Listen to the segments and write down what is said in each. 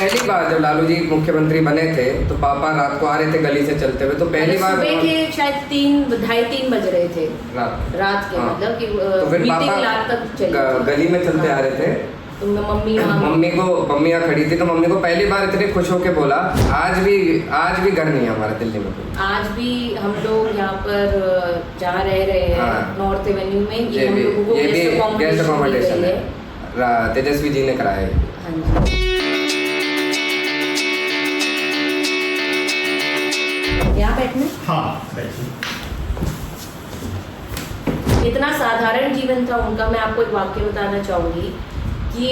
पहली बार जब लालू जी मुख्यमंत्री बने थे तो पापा रात को आ रहे थे गली से चलते हुए, तो पहली बार सुबह के शायद 2:30 बज रहे थे रात के, हाँ। मतलब कि तो फिर मीटिंग रात तक चली गली में चलते आ रहे थे, तो मम्मी मम्मी यहाँ खड़ी थी, तो मम्मी को पहली बार इतने खुश होके बोला आज भी घर नहीं है हमारा दिल्ली में कोई। आज भी हम लोग यहाँ पर जहाँ रह रहे हैं हाँ। नॉर्थ एवेन्यू में, ये हम लोगों को भी गेस्ट अकोमोडेशन है, है। तेजस्वी जी ने कराया है। हाँ जी। यहाँ बैठने हाँ बैठिए। इतना साधारण जीवन था उनका। मैं आपको एक वाक्य बताना चाहूंगी कि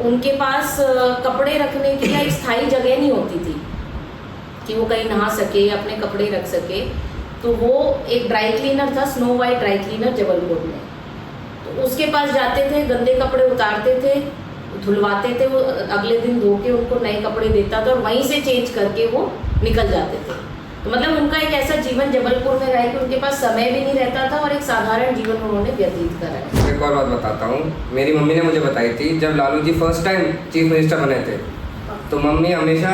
उनके पास कपड़े रखने की एक स्थायी जगह नहीं होती थी कि वो कहीं नहा सके, अपने कपड़े रख सके। तो वो एक ड्राई क्लीनर था, snow white dry cleaner Jabalpur में, तो उसके पास जाते थे, गंदे कपड़े उतारते थे, धुलवाते थे, वो अगले दिन धो के उनको नए कपड़े देता था और वहीं से चेंज करके वो निकल जाते थे। तो मतलब उनका एक ऐसा जीवन जबलपुर में रहा कि उनके पास समय भी नहीं रहता था और एक साधारण जीवन उन्होंने व्यतीत करा है। एक और बात बताता हूँ, मेरी मम्मी ने मुझे बताई थी जब Lalu ji first time chief minister बने थे, तो मम्मी हमेशा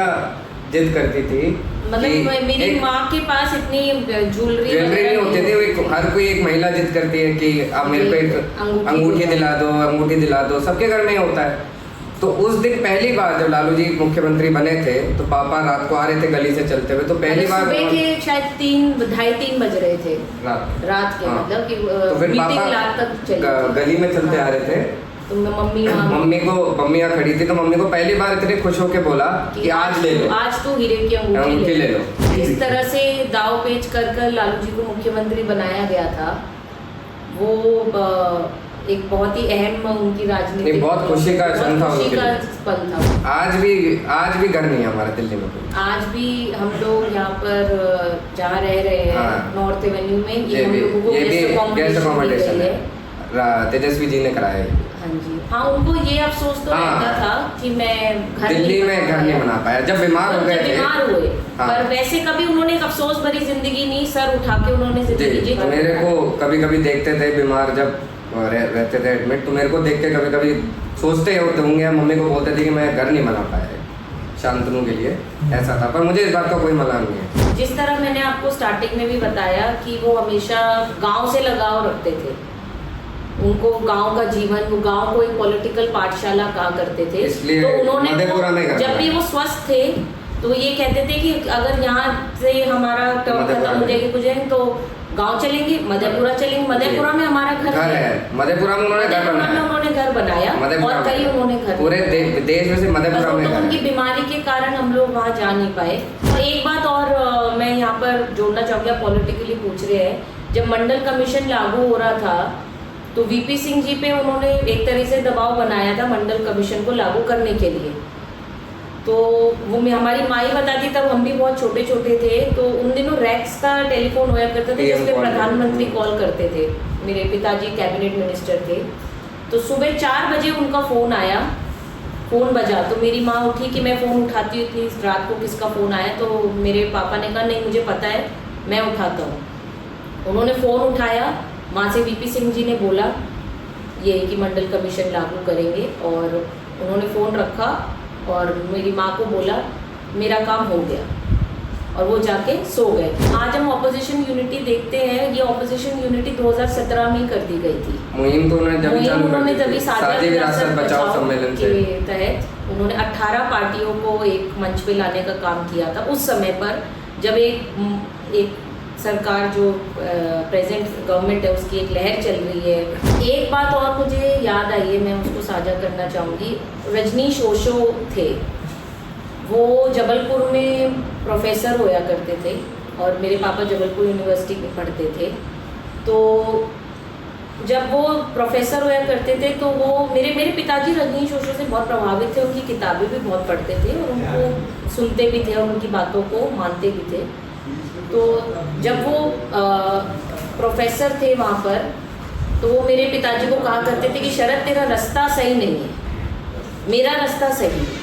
जिद करती थी, मतलब मेरी माँ के पास इतनी ज्वेलरी नहीं होती थी। हर कोई एक महिला जिद करती है कि आप मेरे को एक अंगूठी दिला दो, सबके घर में ही होता है। तो उस दिन पहली बार जब लालू जी मुख्यमंत्री बने थे तो पापा रात को आ रहे थे गली से चलते हुए, तो पहली बार सुबह के शायद 2:30 बज रहे थे रात के, हाँ। मतलब कि तो फिर मीटिंग रात तक चली गली में चलते आ रहे थे, तो मम्मी यहाँ खड़ी थी, तो मम्मी को पहली बार इतने खुश होके बोला कि आज ले लो, आज तो हीरे की अंगूठी ले लो। इस तरह से दाव पेच कर लालू जी को मुख्यमंत्री बनाया गया था। वो एक बहुत ही अहम उनकी राजनीति, बहुत खुशी का क्षण था, खुशी का पल था। आज भी घर नहीं है हमारा दिल्ली में कोई। आज भी हम लोग यहाँ पर जहाँ रह रहे हैं हाँ। नॉर्थ एवेन्यू में, ये भी गेस्ट अकोमोडेशन है, तेजस्वी जी ने कराया है। हाँ जी। हाँ, उनको ये अफसोस तो रहता था कि मैं दिल्ली में घर नहीं बना पाया जब बीमार हो गए थे। बीमार हुए, हाँ। पर वैसे कभी उन्होंने एक अफसोस भरी जिंदगी नहीं, सर उठा के उन्होंने जिंदगी जी। मेरे को कभी देखते थे बीमार जब रहते थे एडमिट, तो मेरे को देख के कभी सोचते होंगे, मम्मी को बोलते थे कि मैं घर नहीं बना पाया शांतनु के लिए, ऐसा था। पर मुझे इस बात का कोई मलाल नहीं है। जिस तरह मैंने आपको स्टार्टिंग में भी बताया कि वो हमेशा गांव से लगाव रखते थे, उनको गांव का जीवन, वो गांव को एक पॉलिटिकल पाठशाला कहा करते थे। इसलिए तो उन्होंने जब भी वो स्वस्थ थे तो ये कहते थे कि अगर यहाँ से हमारा टर्म खत्म हो जाएगी कुछ तो गांव चलेंगे, मधेपुरा चलेंगे। मधेपुरा में हमारा घर है, मधेपुरा में उन्होंने घर बनाया और कई उन्होंने घर पूरे देश में से मधेपुरा में। तो उनकी बीमारी के कारण हम लोग वहाँ जा नहीं पाए। और एक बात और मैं यहाँ पर जोड़ना चाहूँगी, आप पॉलिटिकली पूछ रहे हैं, जब मंडल कमीशन लागू हो रहा था तो वीपी सिंह जी पे उन्होंने एक तरह से दबाव बनाया था मंडल कमीशन को लागू करने के लिए। तो वो हमारी माँ ही बताती, तब हम भी बहुत छोटे थे, तो उन दिनों रैक्स का टेलीफोन हुआ करता था जिसपे प्रधानमंत्री कॉल करते थे। मेरे पिताजी कैबिनेट मिनिस्टर थे, तो सुबह 4 बजे उनका फ़ोन आया, फ़ोन बजा तो मेरी माँ उठी कि मैं फ़ोन उठाती थी, रात को किसका फ़ोन आया, तो मेरे पापा ने कहा नहीं मुझे पता है मैं उठाता हूँ। उन्होंने फ़ोन उठाया, माँ से वीपी सिंह जी ने बोला ये कि मंडल कमीशन लागू करेंगे, और उन्होंने फ़ोन रखा और मेरी माँ को बोला मेरा काम हो गया, और वो जाके सो गए। आज हम ऑपोजिशन यूनिटी देखते हैं, ये ऑपोजिशन यूनिटी 2017 में ही कर दी गई थी। मुहिम तो उन्होंने तभी साझी विरासत बचाओ सम्मेलन के तहत उन्होंने 18 पार्टियों को एक मंच पे लाने का काम किया था। उस समय पर जब एक सरकार जो प्रेजेंट गवर्नमेंट है उसकी एक लहर चल रही है। एक बात और मुझे याद आई है, मैं उसको साझा करना चाहूँगी। रजनीश ओशो थे, वो जबलपुर में प्रोफेसर होया करते थे और मेरे पापा जबलपुर यूनिवर्सिटी में पढ़ते थे। तो जब वो प्रोफेसर होया करते थे तो वो मेरे पिताजी रजनीश ओशो से बहुत प्रभावित थे, उनकी किताबें भी बहुत पढ़ते थे और उनको सुनते भी थे और उनकी बातों को मानते भी थे। तो जब वो प्रोफेसर थे वहाँ पर, तो वो मेरे पिताजी को कहा करते थे कि शरद तेरा रास्ता सही नहीं है, मेरा रास्ता सही है।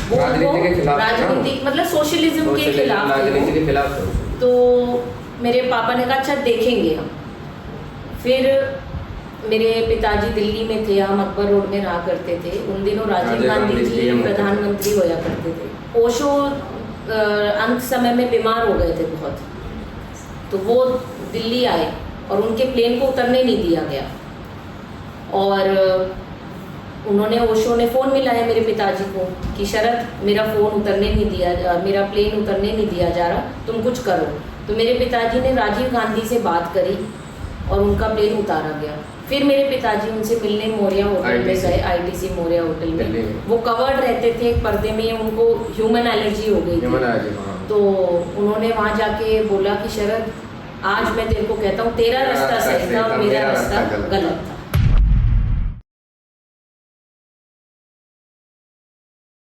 वो राजनीति मतलब सोशलिज्म के खिलाफ थे। तो मेरे पापा ने कहा अच्छा देखेंगे हम। फिर मेरे पिताजी दिल्ली में थे, हम अकबर रोड में रहा करते थे। उन दिनों राजीव गांधी जी प्रधानमंत्री होया करते थे। ओशो अंत समय में बीमार हो गए थे बहुत, तो वो दिल्ली आए और उनके प्लेन को उतरने नहीं दिया गया। और उन्होंने ओशो ने फ़ोन मिलाया मेरे पिताजी को कि शरद मेरा फ़ोन उतरने नहीं दिया, मेरा प्लेन उतरने नहीं दिया जा रहा, तुम कुछ करो। तो मेरे पिताजी ने राजीव गांधी से बात करी और उनका प्लेन उतारा गया। फिर मेरे पिताजी उनसे मिलने मोरिया होटल में गए, ITC मोरिया होटल में। वो कवर्ड रहते थे पर्दे में, उनको ह्यूमन एलर्जी हो गई थी। तो उन्होंने वहाँ जाके बोला कि शरद आज मैं तेरे को कहता हूँ तेरा रास्ता सही था और मेरा रास्ता गलत था।